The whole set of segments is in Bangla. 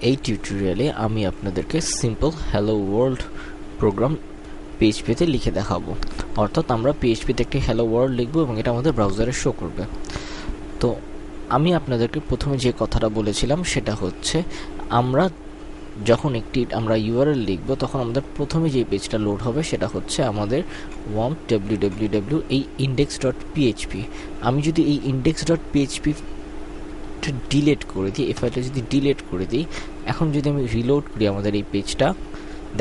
এই টিউটোরিয়ালে আমি আপনাদেরকে সিম্পল হ্যালো ওয়ার্ল্ড প্রোগ্রাম পিএইচপিতে লিখে দেখাবো। অর্থাৎ আমরা পিএইচপিতে একটি হ্যালো ওয়ার্ল্ড লিখবো এবং এটা আমাদের ব্রাউজারে শো করবে। তো আমি আপনাদেরকে প্রথমে যে কথাটা বলেছিলাম সেটা হচ্ছে আমরা যখন আমরা ইউআরএল লিখব তখন আমাদের প্রথমে যে পেজটা লোড হবে সেটা হচ্ছে আমাদের www এই index.php। আমি যদি এই index.php ডিলিট করে দিই, এই ফাইলটা যদি ডিলিট করে দিই, এখন যদি আমি রিলোড করি আমাদের এই পেজটা,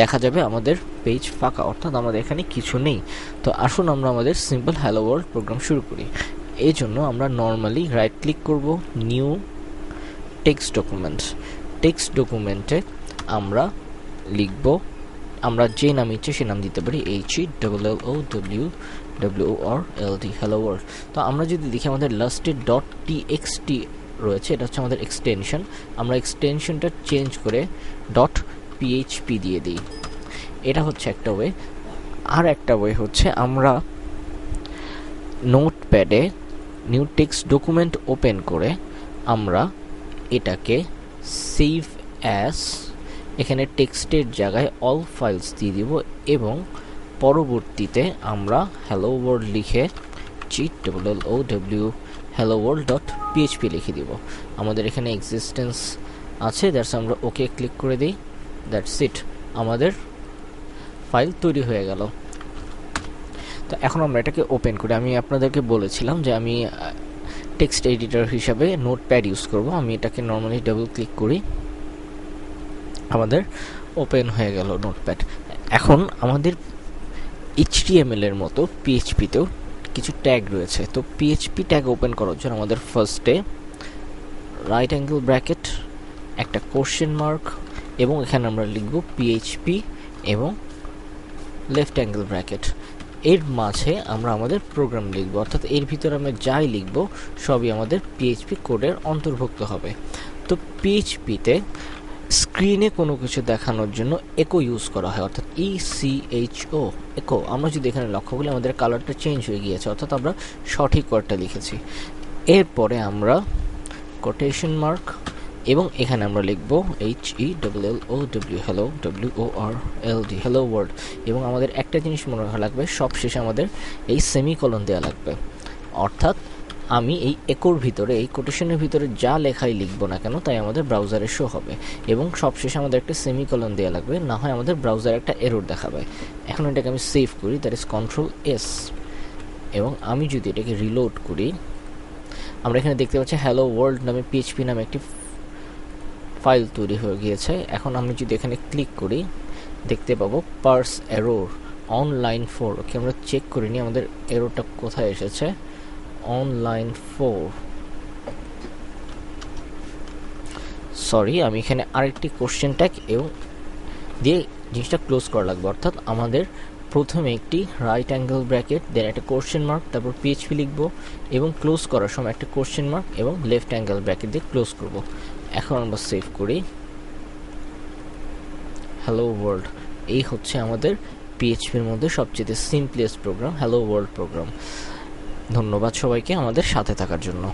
দেখা যাবে আমাদের পেজ ফাঁকা, অর্থাৎ আমাদের এখানে কিছু নেই। তো আসুন আমরা আমাদের সিম্পল হ্যালো ওয়ার্ল্ড প্রোগ্রাম শুরু করি। এই জন্য আমরা নর্মালি রাইট ক্লিক করব, নিউ টেক্সট ডকুমেন্ট। টেক্সট ডকুমেন্টে আমরা লিখব, আমরা যে নাম ইচ্ছে সে নাম দিতে পারি, HELLOWWORLD হ্যালো ওয়ার্ল্ড। তো আমরা যদি দেখি আমাদের লাস্টে .txt রয়েছে, এটা হচ্ছে আমাদের এক্সটেনশন। আমরা এক্সটেনশনটা চেঞ্জ করে .php দিয়ে দিই। এটা হচ্ছে একটা ওয়ে। আর একটা ওয়ে হচ্ছে আমরা নোটপ্যাডে নিউ টেক্সট ডকুমেন্ট ওপেন করে আমরা এটাকে সেভ অ্যাজ, এখানে টেক্সটের জায়গায় অল ফাইলস দিয়ে দিব এবং পরবর্তীতে আমরা হ্যালো ওয়ার্ল্ড লিখে GWLOW hello world.php লিখে দিব। আমাদের এখানে এক্সিস্টেন্স আছে, দ্যাটস আমরা ওকে ক্লিক করে দিই, দ্যাটস ইট, আমাদের ফাইল তৈরি হয়ে গেল। তো এখন আমরা এটাকে ওপেন করি। আমি আপনাদেরকে বলেছিলাম যে আমি টেক্সট এডিটর হিসাবে নোটপ্যাড ইউজ করব। আমি এটাকে নর্মালি ডাবল ক্লিক করি, আমাদের ওপেন হয়ে গেল নোটপ্যাড। এখন আমাদের HTML এর মতো পিএইচপিতেও কিছু ট্যাগ রয়েছে। তো পিএইচপি ট্যাগ ওপেন করার জন্য আমাদের ফার্স্টে রাইট অ্যাঙ্গেল ব্র্যাকেট, একটা কোশ্চেন মার্ক এবং এখানে আমরা লিখব পিএইচপি এবং লেফট অ্যাঙ্গেল ব্র্যাকেট। এর মাঝে আমরা আমাদের প্রোগ্রাম লিখব, অর্থাৎ এর ভিতরে আমরা যাই লিখব সবই আমাদের পিএইচপি কোডের অন্তর্ভুক্ত হবে। তো পিএইচপিতে স্ক্রিনে কোনো কিছু দেখানোর জন্য একো ইউজ করা হয়, অর্থাৎ ECHO একো। আমরা যদি এখানে লক্ষ্য করি আমাদের কালারটা চেঞ্জ হয়ে গিয়েছে, অর্থাৎ আমরা সঠিক ওয়ার্ডটা লিখেছি। এরপরে আমরা কোটেশন মার্ক এবং এখানে আমরা লিখব HELLOWORLD হ্যালো ওয়ার্ল্ড। এবং আমাদের একটা জিনিস মনে রাখা লাগবে, সব শেষে আমাদের এই সেমিকলন দেওয়া লাগবে। অর্থাৎ আমি এই একোর ভিতরে, এই কোটেশনের ভিতরে যা লেখাই লিখব না কেন তাই আমাদের ব্রাউজারে শো হবে এবং সবশেষে আমাদের একটা সেমিকলন দেওয়া লাগবে, না হয় আমাদের ব্রাউজারে একটা এরর দেখাবে। এখন এটাকে আমি সেভ করি, দ্যাট ইজ Ctrl+S, এবং আমি যদি এটাকে রিলোড করি, আমরা এখানে দেখতে পাচ্ছি হ্যালো ওয়ার্ল্ড নামে PHP নামে একটি ফাইল তৈরি হয়ে গিয়েছে। এখন আমি যদি এখানে ক্লিক করি দেখতে পাবো পার্স এরর অন লাইন 4। ওকে, আমরা চেক করে নিই আমাদের এররটা কোথায় এসেছে। অন লাইন 4, সরি, আমি এখানে আরেকটি কোশ্চেন ট্যাগ এবং দিয়ে জিনিসটা ক্লোজ করা লাগবে। অর্থাৎ আমাদের প্রথমে একটি রাইট অ্যাঙ্গেল ব্র্যাকেট, দেন একটা কোশ্চেন মার্ক, তারপর PHP লিখব এবং ক্লোজ করার সময় একটা কোশ্চেন মার্ক এবং লেফট অ্যাঙ্গেল ব্র্যাকেট দিয়ে ক্লোজ করব। এখন আমরা সেভ করি, হ্যালো ওয়ার্ল্ড। এই হচ্ছে আমাদের পিএইচপির মধ্যে সবচেয়ে simplest program, hello world program. ধন্যবাদ সবাইকে আমাদের সাথে থাকার জন্য।